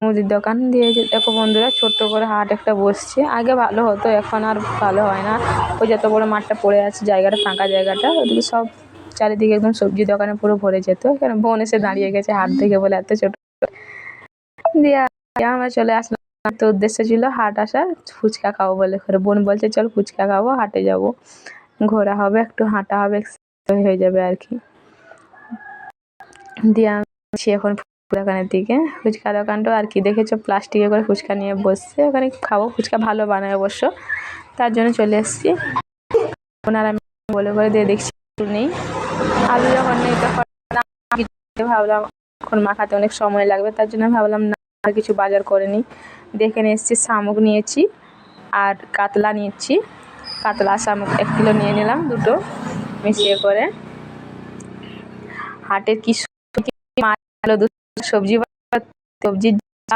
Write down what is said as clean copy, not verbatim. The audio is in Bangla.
মুদির দোকান দিয়ে দেখো বন্ধুরা ছোট্ট করে হাট একটা বসছে। আগে ভালো হতো, এখন আর ভালো হয় না। ওই যত বড় মাঠটা পড়ে আছে, জায়গাটা ফাঁকা জায়গাটা, ওদিকে সব চারিদিকে একদম সবজি দোকানে পুরো ভরে যেত। এখানে বোন এসে দাঁড়িয়ে গেছে হাট দেখে বলে এত ছোট দিয়ে আমরা চলে আসলাম। তো উদ্দেশ্য ছিল হাট আসার, ফুচকা খাবো বলে করে বোন বলছে চল ফুচকা খাবো, হাটে যাব, ঘোরা হবে, একটু হাঁটা হবে, হয়ে যাবে আর কি। দিয়ে আমি এখন দোকানের দিকে, ফুচকা দোকানটা আর কি দেখেছো প্লাস্টিকে করে ফুচকা নিয়ে বসছে, ওখানে খাবো। ফুচকা ভালো বানায় অবশ্য, তার জন্য চলে এসেছি। ওনারা বলে করে দিয়ে দেখছি নেই, আলু যখন নেই তখন ভাবলাম এখন মাখাতে অনেক সময় লাগবে, তার জন্য ভাবলাম না আর কিছু বাজার করে নিই। দেখে নিয়ে এসেছি, শামুক নিয়েছি আর কাতলা নিয়েছি। কাতলা শামুক 1 কিলো নিয়ে নিলাম, দুটো মিশিয়ে করে। হাটের কি সবজি সবজি